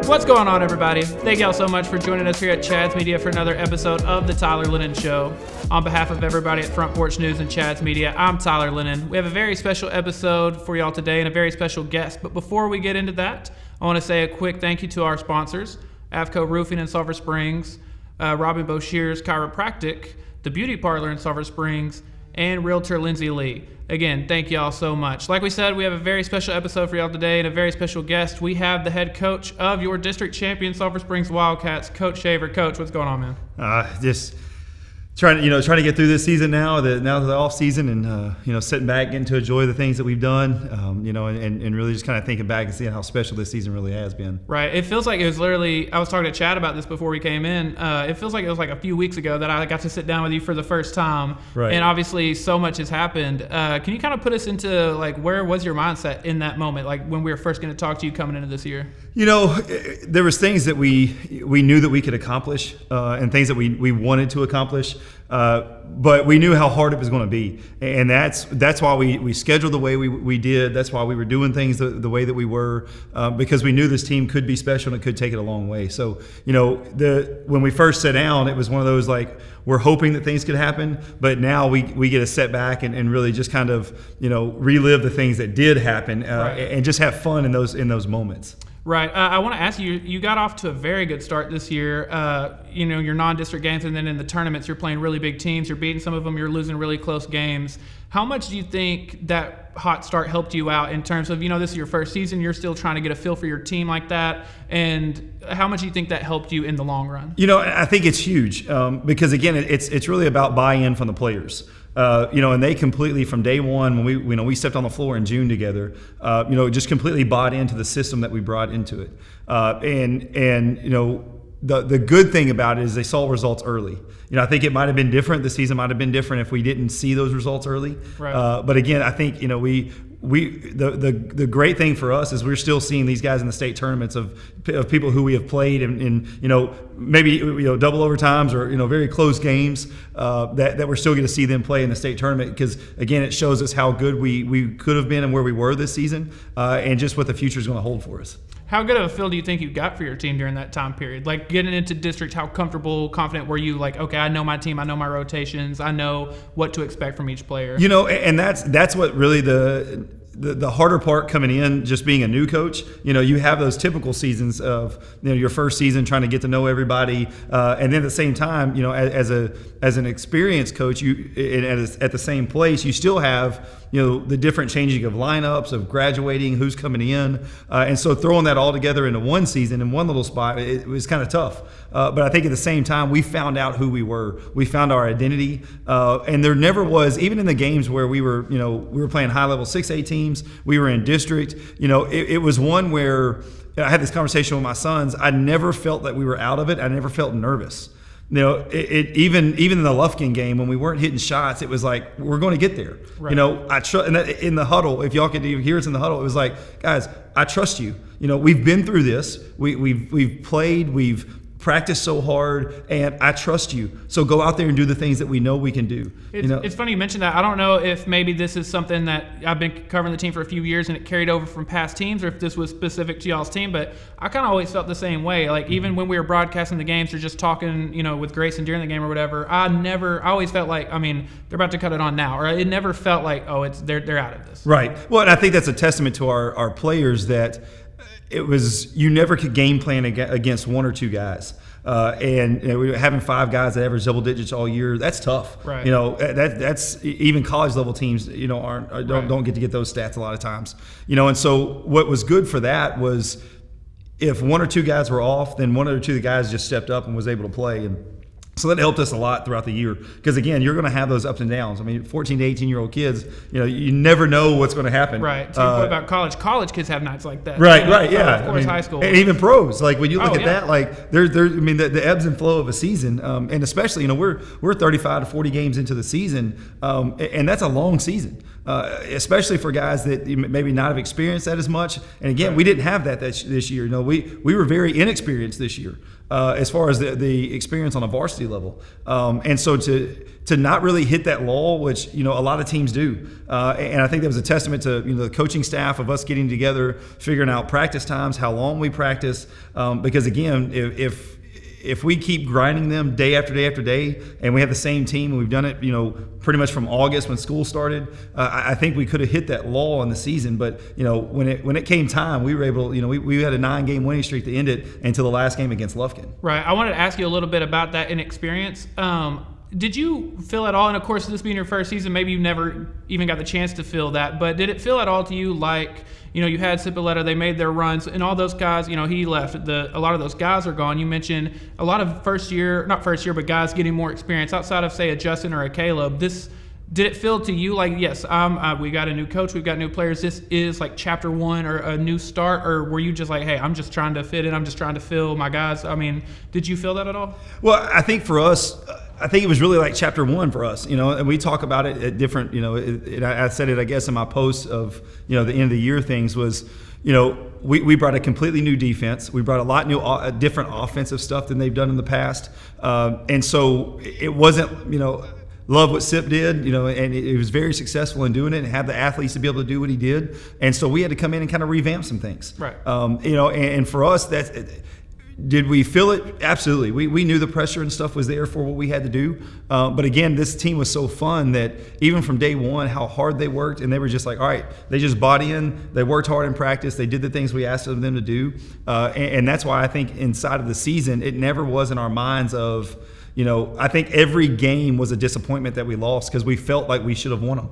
What's going on, everybody? Thank y'all so much for joining us here at Chad's Media for another episode of the Tyler Lennon Show. On behalf of everybody at Front Porch News and Chad's Media, I'm Tyler Lennon. We have a very special episode for y'all today and a very special guest. But before we get into that, I want to say a quick thank you to our sponsors, Avco Roofing in Sulphur Springs, Robin Boshears Chiropractic, The Beauty Parlor in Sulphur Springs, and Realtor Lindsay Lee. Again, thank y'all so much. Like we said, we have a very special episode for y'all today and a very special guest. We have the head coach of your district champion Sulphur Springs Wildcats, Coach Shaver. Coach, what's going on, man? Just trying to get through this season now the off season, and sitting back, getting to enjoy the things that we've done, and really just kind of thinking back and seeing how special this season really has been. Right. It feels like it was literally, I was talking to Chad about this before we came in. It feels like it was like a few weeks ago that I got to sit down with you for the first time. Right. And obviously so much has happened. Can you kind of put us into like where was your mindset in that moment, like when we were first going to talk to you coming into this year? There was things that we knew that we could accomplish, and things that we wanted to accomplish. But we knew how hard it was going to be, and that's why we scheduled the way we did. That's why we were doing things the way that we were, because we knew this team could be special and it could take it a long way. So when we first sat down, it was one of those like we're hoping that things could happen, but now we get a setback and really just kind of relive the things that did happen, right, and just have fun in those moments. Right. I want to ask you, you got off to a very good start this year. Your non-district games, and then in the tournaments, you're playing really big teams. You're beating some of them. You're losing really close games. How much do you think that hot start helped you out in terms of, this is your first season, you're still trying to get a feel for your team like that, and how much do you think that helped you in the long run? I think it's huge, because, again, it's really about buy-in from the players. And they completely, from day one, when we stepped on the floor in June together, just completely bought into the system that we brought into it. The good thing about it is they saw results early. I think it might have been different. The season might have been different if we didn't see those results early. Right. But again, I think the great thing for us is we're still seeing these guys in the state tournaments of people who we have played in maybe double overtimes or very close games, that we're still going to see them play in the state tournament, because again it shows us how good we could have been and where we were this season, and just what the future is going to hold for us. How good of a feel do you think you got for your team during that time period? Like getting into district, how comfortable, confident were you? Like, okay, I know my team, I know my rotations, I know what to expect from each player. And that's what really the harder part coming in, just being a new coach. You have those typical seasons of your first season trying to get to know everybody, and then at the same time, as an experienced coach, at the same place, you still have the different changing of lineups, of graduating, who's coming in, and so throwing that all together into one season in one little spot, it was kind of tough. But I think at the same time, we found out who we were. We found our identity, and there never was, even in the games where we were playing high level 6A teams, we were in district. It was one where I had this conversation with my sons. I never felt that we were out of it. I never felt nervous. Even in the Lufkin game when we weren't hitting shots, it was like we're going to get there. Right. In the huddle, if y'all could hear us in the huddle, it was like, guys, I trust you. We've been through this. We've played. We've practiced so hard, and I trust you. So go out there and do the things that we know we can do. It's funny you mentioned that. I don't know if maybe this is something that I've been covering the team for a few years and it carried over from past teams, or if this was specific to y'all's team, but I kind of always felt the same way. Like even when we were broadcasting the games or just talking, with Grayson during the game or whatever, I always felt like, they're about to cut it on now, or it never felt like, they're out of this. Right. Well, and I think that's a testament to our players that it was, you never could game plan against one or two guys. Having 5 guys that average double digits all year, that's tough. Right. That's even college level teams, don't get to get those stats a lot of times. And so what was good for that was if one or two guys were off, then one or two of the guys just stepped up and was able to play. And so that helped us a lot throughout the year, because again, you're going to have those ups and downs. 14 to 18-year-old kids, you never know what's going to happen. Right. So what about college kids have nights like that. Right. Right. Yeah. Of course, high school, and even pros. Like when you look at that, like the ebbs and flow of a season, and especially we're 35 to 40 games into the season, and that's a long season. especially for guys that maybe not have experienced that as much. And again, we didn't have that this year. We were very inexperienced this year as far as the experience on a varsity level. And so to not really hit that lull, which a lot of teams do, and I think that was a testament to the coaching staff of us getting together, figuring out practice times, how long we practice, because again, if we keep grinding them day after day after day, and we have the same team, and we've done it, pretty much from August when school started, I think we could have hit that lull in the season. But when it came time, we were able. We had a 9-game winning streak to end it until the last game against Lufkin. Right. I wanted to ask you a little bit about that inexperience. Did you feel at all, and of course this being your first season, maybe you never even got the chance to feel that, but did it feel at all to you like, you had Cipolletti, they made their runs, and all those guys, he left, a lot of those guys are gone. You mentioned a lot of not first year, but guys getting more experience outside of, say, a Justin or a Caleb. Did it feel to you like, yes, we got a new coach, we've got new players, this is like chapter 1 or a new start, or were you just like, hey, I'm just trying to fit in, I'm just trying to fill my guys? I mean, did you feel that at all? Well, I think for us, I think it was really like chapter 1 for us, and we talk about it at different, I said it, I guess, in my post of, the end of the year things was, we brought a completely new defense. We brought a lot new, different offensive stuff than they've done in the past. And so it wasn't, love what Sip did, and it was very successful in doing it and have the athletes to be able to do what he did. And so we had to come in and kind of revamp some things. Right. And for us, did we feel it? Absolutely. We knew the pressure and stuff was there for what we had to do. But again, this team was so fun that even from day one, how hard they worked, and they were just like, all right, they just bought in, they worked hard in practice, they did the things we asked of them to do. And that's why I think inside of the season, it never was in our minds of, I think every game was a disappointment that we lost because we felt like we should have won them.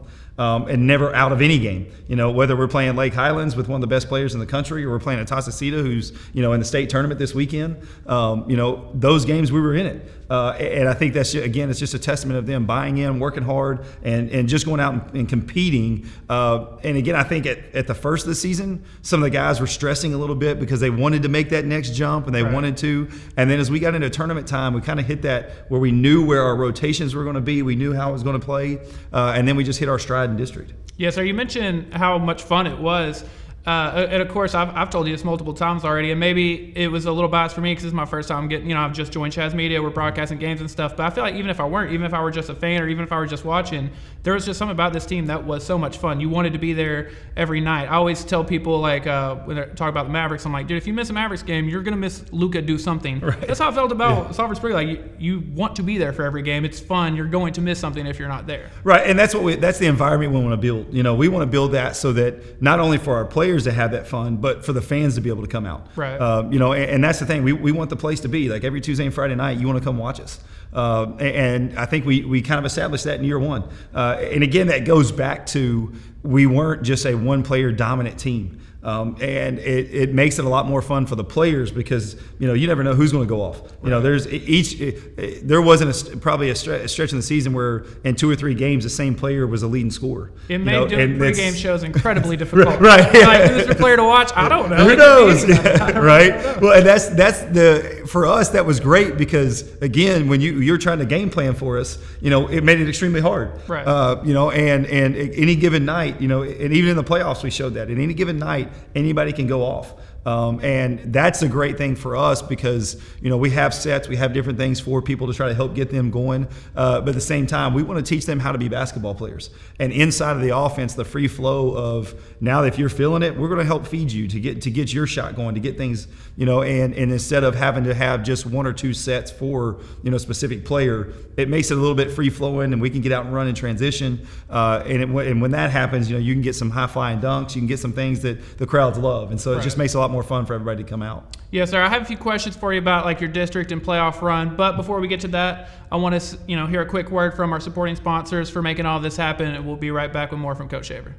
And never out of any game, whether we're playing Lake Highlands with one of the best players in the country, or we're playing Atascocita, who's, in the state tournament this weekend, those games we were in it. And I think that's, again, it's just a testament of them buying in, working hard, and just going out and competing. And again, I think at the first of the season, some of the guys were stressing a little bit because they wanted to make that next jump and they wanted to. And then as we got into tournament time, we kind of hit that where we knew where our rotations were going to be. We knew how it was going to play. And then we just hit our stride in district. Yeah, so you mentioned how much fun it was. And of course, I've told you this multiple times already, and maybe it was a little biased for me because it's my first time getting, I've just joined Chaz Media, we're broadcasting games and stuff, but I feel like even if I were just a fan, or even if I were just watching, there was just something about this team that was so much fun. You wanted to be there every night. I always tell people, like, when they talk about the Mavericks, I'm like, dude, if you miss a Mavericks game, you're going to miss Luka do something. Right. That's how I felt about Sulphur Springs. Like, you want to be there for every game. It's fun. You're going to miss something if you're not there. Right, and that's the environment we want to build. We want to build that so that not only for our players to have that fun, but for the fans to be able to come out. Right. And that's the thing. We want the place to be like every Tuesday and Friday night. You want to come watch us. And I think we kind of established that in year one. And again, that goes back to we weren't just a one-player dominant team. And it makes it a lot more fun for the players because you never know who's going to go off. There wasn't probably a stretch in the season where in 2 or 3 games the same player was a leading scorer. It made doing pregame shows incredibly difficult. Right. Like, who's your player to watch? I don't know. Who knows? Right. Well, and that's for us that was great because again, when you're trying to game plan for us, it made it extremely hard. Right. And any given night, and even in the playoffs we showed that. In any given night, anybody can go off. And that's a great thing for us because, we have sets, we have different things for people to try to help get them going. But at the same time, we want to teach them how to be basketball players. And inside of the offense, the free flow of now if you're feeling it, we're going to help feed you to get your shot going, to get things, and instead of having to have just 1 or 2 sets for, a specific player, it makes it a little bit free flowing and we can get out and run in transition. And when that happens, you can get some high flying dunks, you can get some things that the crowds love. And so it just makes it a lot more fun for everybody to come out. Yes, sir. I have a few questions for you about like your district and playoff run. But before we get to that, I want to hear a quick word from our supporting sponsors for making all this happen. And we'll be right back with more from Coach Shaver.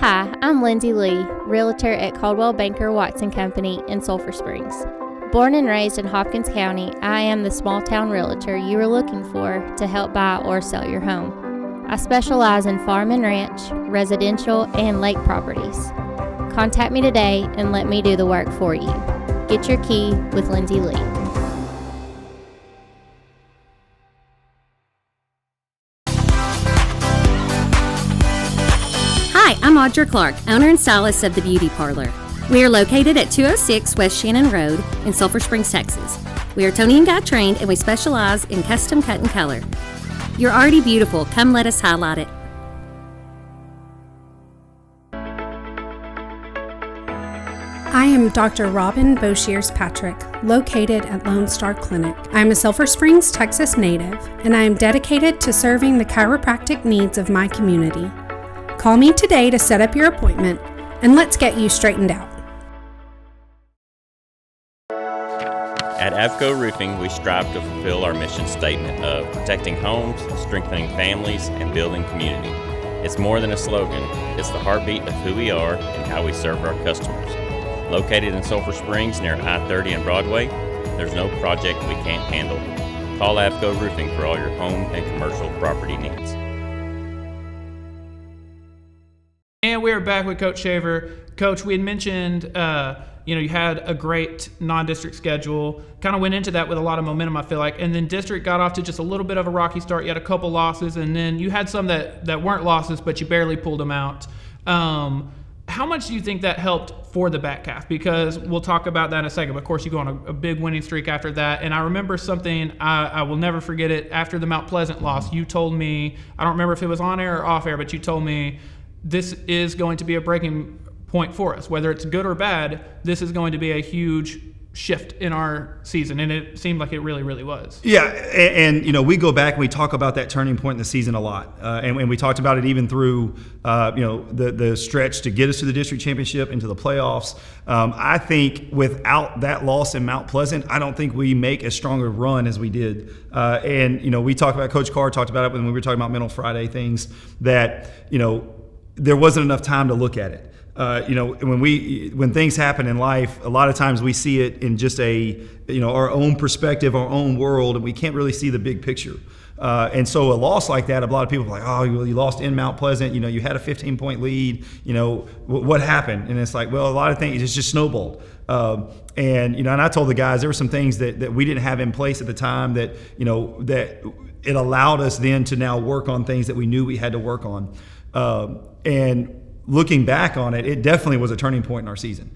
Hi, I'm Lindsay Lee, realtor at Caldwell Banker Watson Company in Sulphur Springs. Born and raised in Hopkins County, I am the small town realtor you are looking for to help buy or sell your home. I specialize in farm and ranch, residential, and lake properties. Contact me today and let me do the work for you. Get your key with Lindsay Lee. Hi, I'm Audra Clark, owner and stylist of The Beauty Parlor. We are located at 206 West Shannon Road in Sulphur Springs, Texas. We are Tony and Guy trained, and we specialize in custom cut and color. You're already beautiful. Come let us highlight it. I am Dr. Robin Boshiers Patrick, located at Lone Star Clinic. I am a Sulphur Springs, Texas native, and I am dedicated to serving the chiropractic needs of my community. Call me today to set up your appointment, and let's get you straightened out. At Avco Roofing, we strive to fulfill our mission statement of protecting homes, strengthening families, and building community. It's more than a slogan. It's the heartbeat of who we are and how we serve our customers. Located in Sulphur Springs near I-30 and Broadway, there's no project we can't handle. Call Avco Roofing for all your home and commercial property needs. And we are back with Coach Shaver. Coach, we had mentioned, you had a great non-district schedule. Kind of went into that with a lot of momentum, I feel like. And then district got off to just a little bit of a rocky start. You had a couple losses, and then you had some that weren't losses, but you barely pulled them out. How much do you think that helped for the back half? Because we'll talk about that in a second. But of course, you go on a big winning streak after that. And I remember something, I will never forget it. After the Mount Pleasant loss, you told me, I don't remember if it was on air or off air, but you told me this is going to be a breaking point for us. Whether it's good or bad, this is going to be a huge shift in our season, and it seemed like it really, really was. Yeah, and we go back and we talk about that turning point in the season a lot, and we talked about it even through the stretch to get us to the district championship, into the playoffs. I think without that loss in Mount Pleasant, I don't think we make as strong a run as we did. And we talked about, Coach Carr talked about it when we were talking about Mental Friday things, that there wasn't enough time to look at it. When things happen in life, a lot of times we see it in just our own perspective, our own world, and we can't really see the big picture. And so a loss like that, a lot of people are like, oh, you lost in Mount Pleasant. You had a 15-point lead. What happened? And it's like, well, a lot of things, it's just snowballed. And I told the guys there were some things that we didn't have in place at the time that it allowed us then to now work on things that we knew we had to work on. And looking back on it, it definitely was a turning point in our season.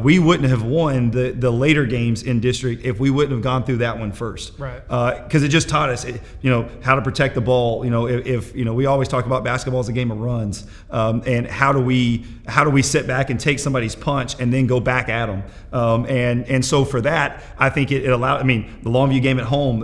We wouldn't have won the later games in district if we wouldn't have gone through that one first. Right. Because it just taught us, how to protect the ball. If we always talk about basketball as a game of runs, and how do we sit back and take somebody's punch and then go back at them. And so for that, I think it allowed. The Longview game at home,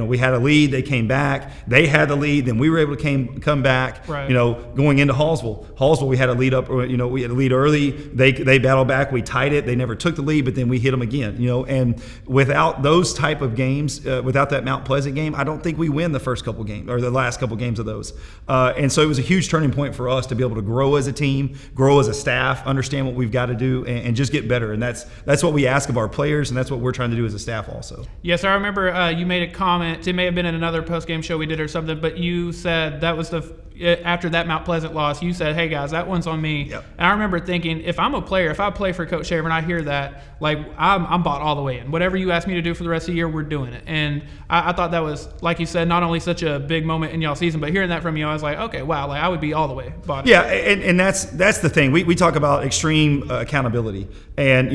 we had a lead, they came back, they had the lead, then we were able to come back. Right. Going into Hallsville, we had a lead up. We had a lead early. They battled back. We tied it. They never took the lead, but then we hit them again. And without those type of games, without that Mount Pleasant game, I don't think we win the first couple games or the last couple games of those. And so it was a huge turning point for us to be able to grow as a team, grow as a staff, understand what we've got to do, and just get better. And that's what we ask of our players, and that's what we're trying to do as a staff also. Yes, I remember you made a comment. It may have been in another post-game show we did or something, but you said that was after that Mount Pleasant loss, you said, hey guys, that one's on me. Yep. And I remember thinking, if I'm a player, if I play for Coach Shaver and I hear that, like I'm bought all the way in. Whatever you ask me to do for the rest of the year, we're doing it. And I thought that was, like you said, not only such a big moment in y'all season, but hearing that from you, I was like, okay, wow, like I would be all the way bought in. Yeah, and that's the thing. We talk about extreme accountability, and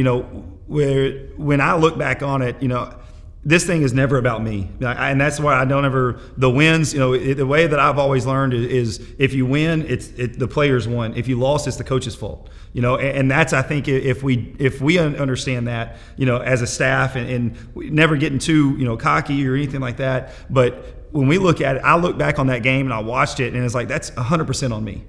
when I look back on it, this thing is never about me, and that's why I don't ever the wins. The way that I've always learned is if you win, it's the players won. If you lost, it's the coach's fault. And that's, I think, if we understand that, as a staff, and never getting too cocky or anything like that. But when we look at it, I look back on that game and I watched it, and it's like that's 100% on me.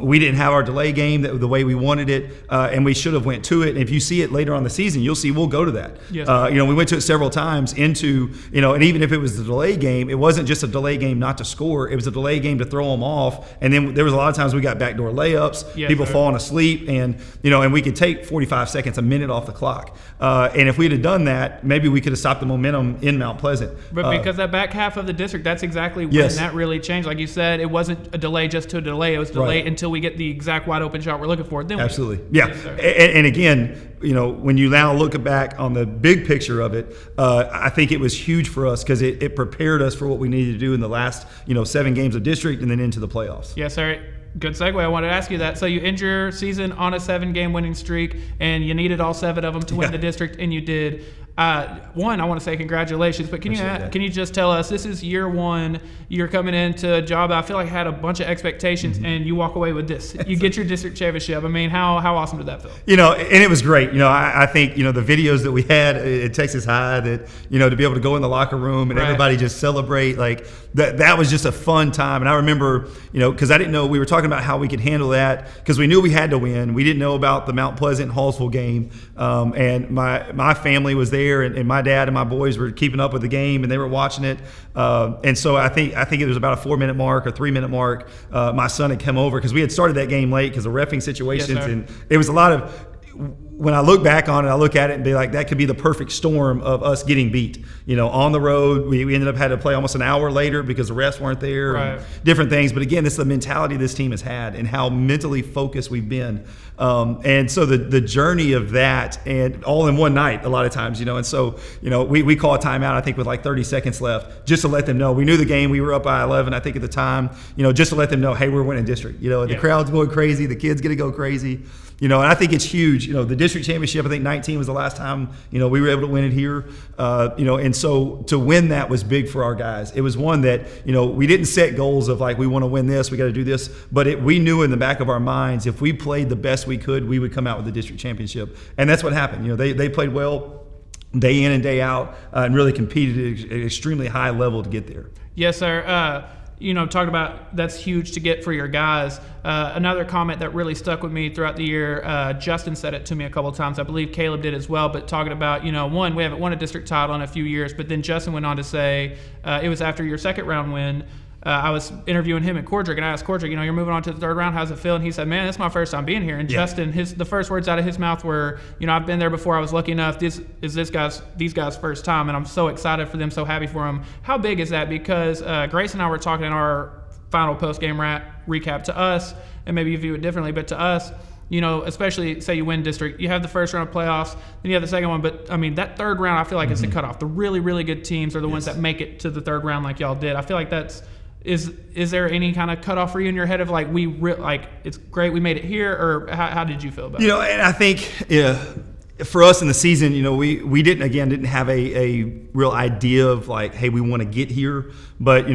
We didn't have our delay game the way we wanted it, and we should have went to it. And if you see it later on the season, you'll see we'll go to that. Yes. We went to it several times into, and even if it was the delay game, it wasn't just a delay game not to score. It was a delay game to throw them off. And then there was a lot of times we got backdoor layups, people falling asleep, and we could take 45 seconds, a minute off the clock. And if we'd have done that, maybe we could have stopped the momentum in Mount Pleasant. But because that back half of the district, that's exactly when that really changed. Like you said, it wasn't a delay just to a delay. It was delay until we get the exact wide open shot we're looking for. Then absolutely. And again, when you now look back on the big picture of it, I think it was huge for us because it prepared us for what we needed to do in the last 7 games of district and then into the playoffs. Yes, sir. Good segue. I wanted to ask you that. So you end your season on a 7-game winning streak, and you needed all 7 of them to win the district, and you did. One, I want to say congratulations, but can you just tell us, this is year 1, you're coming into a job I feel like had a bunch of expectations, and you walk away with this. You get your district championship. I mean, how awesome did that feel? And it was great. I think, the videos that we had at Texas High, that, to be able to go in the locker room and everybody just celebrate, like that was just a fun time. And I remember, because I didn't know, we were talking about how we could handle that, because we knew we had to win. We didn't know about the Mount Pleasant Hallsville game. And my family was there, and my dad and my boys were keeping up with the game, and they were watching it. And so I think it was about a 4-minute mark or 3-minute mark. My son had come over because we had started that game late because of reffing situations, and it was a lot of. When I look back on it, I look at it and be like, that could be the perfect storm of us getting beat. On the road, we ended up having to play almost an hour later because the refs weren't there, and different things. But again, it's the mentality this team has had and how mentally focused we've been. And so the journey of that, and all in one night a lot of times, and so, we call a timeout, I think, with like 30 seconds left, just to let them know. We knew the game. We were up by 11, I think, at the time, just to let them know, hey, we're winning district. The crowd's going crazy. The kids get to go crazy. And I think it's huge. The district championship, I think 19 was the last time, we were able to win it here. And so to win that was big for our guys. It was one that, we didn't set goals of like, we want to win this, we got to do this. But we knew in the back of our minds, if we played the best we could, we would come out with the district championship. And that's what happened. They played well day in and day out, and really competed at an extremely high level to get there. Yes, sir. Talking about that's huge to get for your guys. Another comment that really stuck with me throughout the year, Justin said it to me a couple of times. I believe Caleb did as well, but talking about, one, we haven't won a district title in a few years, but then Justin went on to say it was after your second round win. I was interviewing him at Cordrick, and I asked Cordrick, you're moving on to the third round, how's it feel? And he said, man, it's my first time being here. And Justin, the first words out of his mouth were, I've been there before. I was lucky enough. This is these guys' first time, and I'm so excited for them, so happy for them. How big is that? Because Grace and I were talking in our final post-game recap to us, and maybe you view it differently, but to us, especially say you win district, you have the first round of playoffs, then you have the second one. But I mean, that third round, I feel like it's the cutoff. The really, really good teams are the ones that make it to the third round, like y'all did. I feel like that's. Is there any kind of cutoff for you in your head of like it's great we made it here, or how did you feel about it? And I think for us in the season, we didn't have a real idea of like, hey, we want to get here, but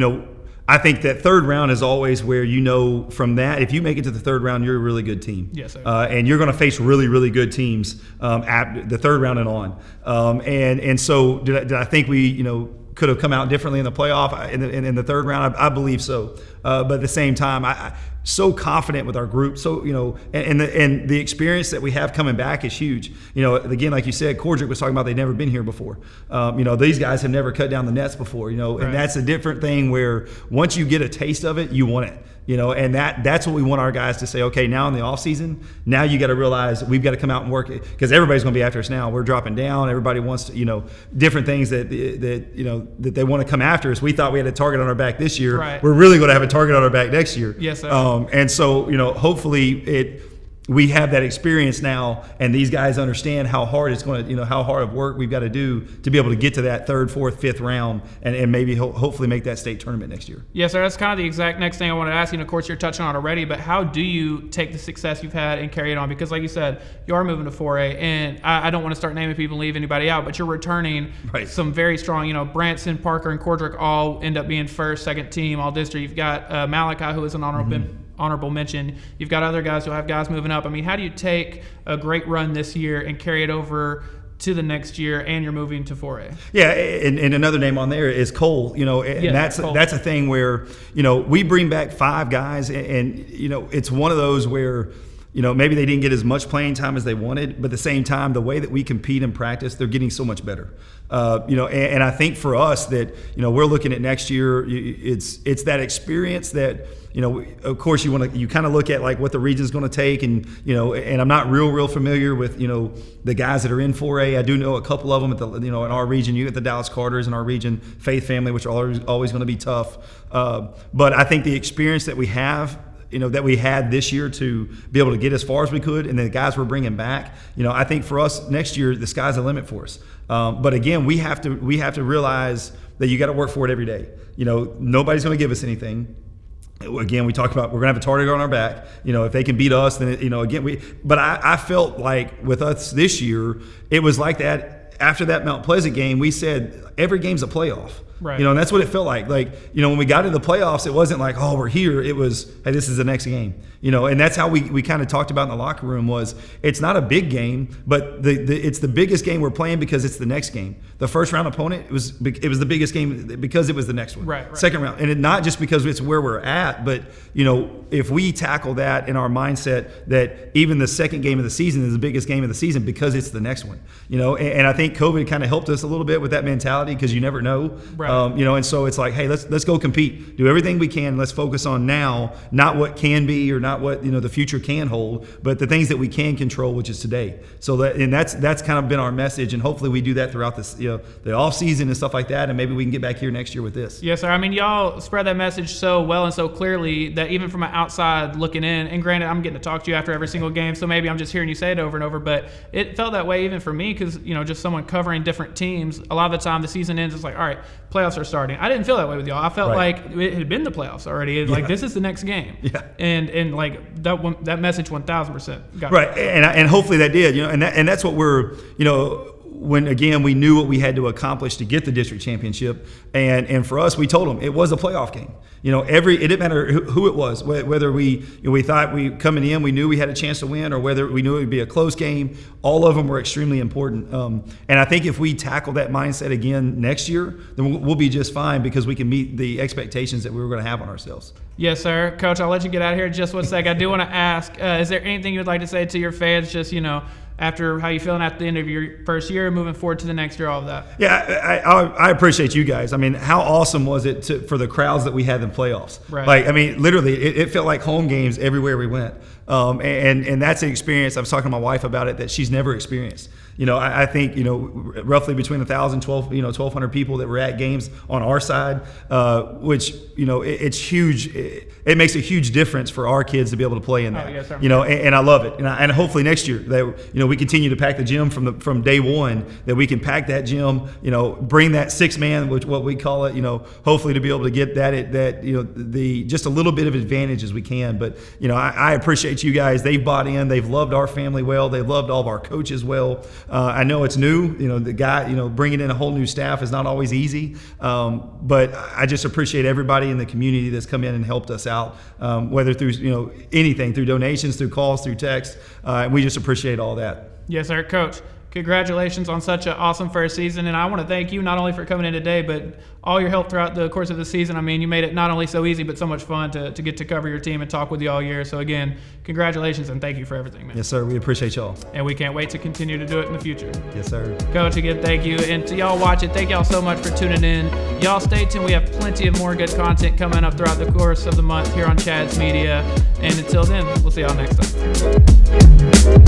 I think that third round is always where from that, if you make it to the third round, you're a really good team. Yes, sir. And you're going to face really, really good teams at the third round and on. And so did I think we could have come out differently in the playoff in the third round? I believe so. But at the same time, I so confident with our group. So, and the experience that we have coming back is huge. Again, like you said, Cordrick was talking about they'd never been here before. These guys have never cut down the nets before, and that's a different thing where once you get a taste of it, you want it. And that's what we want our guys to say, okay, now in the off season, now you got to realize we've got to come out and work it, because everybody's going to be after us now. We're dropping down. Everybody wants to, different things that they want to come after us. We thought we had a target on our back this year. Right. We're really going to have a target on our back next year. Yes, sir. And so, hopefully we have that experience now, and these guys understand how hard it's going to, how hard of work we've got to do to be able to get to that third, fourth, fifth round, and maybe hopefully make that state tournament next year. Yes, sir. That's kind of the exact next thing I wanted to ask you. And of course, you're touching on it already, but how do you take the success you've had and carry it on? Because like you said, you are moving to 4A, and I don't want to start naming people and leave anybody out, but you're returning some very strong, Branson, Parker, and Cordrick all end up being first, second team, all district. You've got Malachi, who is an honorable mention. You've got other guys. You'll have guys moving up. I mean, how do you take a great run this year and carry it over to the next year, and you're moving to 4A? Yeah, and another name on there is Cole. And that's a thing where we bring back 5 guys, and it's one of those where maybe they didn't get as much playing time as they wanted, but at the same time, the way that we compete and practice, they're getting so much better. And I think for us that we're looking at next year, it's that experience that of course you kind of look at like what the region's going to take, and and I'm not real familiar with the guys that are in 4A. I do know a couple of them at the in our region. You get the Dallas Carters in our region, Faith Family, which are always going to be tough. But I think the experience that we have, that we had this year to be able to get as far as we could, and the guys we're bringing back, I think for us next year, the sky's the limit for us. But again, we have to realize that you got to work for it every day. Nobody's going to give us anything. Again, we talked about we're going to have a target on our back. If they can beat us, then, but I felt like with us this year, it was like that. After that Mount Pleasant game, we said every game's a playoff. Right. And that's what it felt like. When we got to the playoffs, it wasn't like, oh, we're here. It was, hey, this is the next game. And that's how we kind of talked about in the locker room was it's not a big game, but it's the biggest game we're playing because it's the next game. The first round opponent, it was the biggest game because it was the next one. Right. Second round. And not just because it's where we're at, but, if we tackle that in our mindset that even the second game of the season is the biggest game of the season because it's the next one. And I think COVID kind of helped us a little bit with that mentality because you never know. Right. And so it's like, hey, let's go compete, do everything we can. Let's focus on now, not what can be or not what the future can hold, but the things that we can control, which is today. So that's kind of been our message, and hopefully we do that throughout this, the off season and stuff like that, and maybe we can get back here next year with this. Yes, sir. I mean, y'all spread that message so well and so clearly that even from an outside looking in, and granted, I'm getting to talk to you after every single game, so maybe I'm just hearing you say it over and over, but it felt that way even for me because just someone covering different teams. A lot of the time, the season ends. It's like, all right, playoffs are starting. I didn't feel that way with y'all. I felt like it had been the playoffs already. It's like, this is the next game. Yeah. And like that message 1,000% got right. And hopefully that did. And that's what we're when again we knew what we had to accomplish to get the district championship, and for us we told them it was a playoff game. It didn't matter who it was, whether we thought we coming in we knew we had a chance to win, or whether we knew it would be a close game. All of them were extremely important, and I think if we tackle that mindset again next year, then we'll be just fine because we can meet the expectations that we were going to have on ourselves. Yes, sir. Coach, I'll let you get out of here in just one sec. I do want to ask, is there anything you'd like to say to your fans, just after how you feeling at the end of your first year, moving forward to the next year, all of that? Yeah, I appreciate you guys. I mean, how awesome was it for the crowds that we had in playoffs? Right. Literally, it felt like home games everywhere we went. And that's an experience. I was talking to my wife about it that she's never experienced. I think roughly between 1,000, 1,200 people that were at games on our side, which it's huge. It makes a huge difference for our kids to be able to play in that. Yes, sir. And I love it. And hopefully next year that we continue to pack the gym from day one. That we can pack that gym. Bring that 6-man, which what we call it. Hopefully to be able to get the just a little bit of advantage as we can. But I appreciate you guys. They've bought in. They've loved our family well. They've loved all of our coaches well. I know it's new. The guy, bringing in a whole new staff is not always easy. But I just appreciate everybody in the community that's come in and helped us out, whether through anything, through donations, through calls, through text. We just appreciate all that. Yes, sir. Coach, congratulations on such an awesome first season, and I want to thank you not only for coming in today, but all your help throughout the course of the season. I mean, you made it not only so easy, but so much fun to get to cover your team and talk with you all year. So again, congratulations and thank you for everything, man. Yes, sir. We appreciate y'all. And we can't wait to continue to do it in the future. Yes, sir. Coach, again, thank you. And to y'all watching, thank y'all so much for tuning in. Y'all stay tuned. We have plenty of more good content coming up throughout the course of the month here on Chad's Media. And until then, we'll see y'all next time.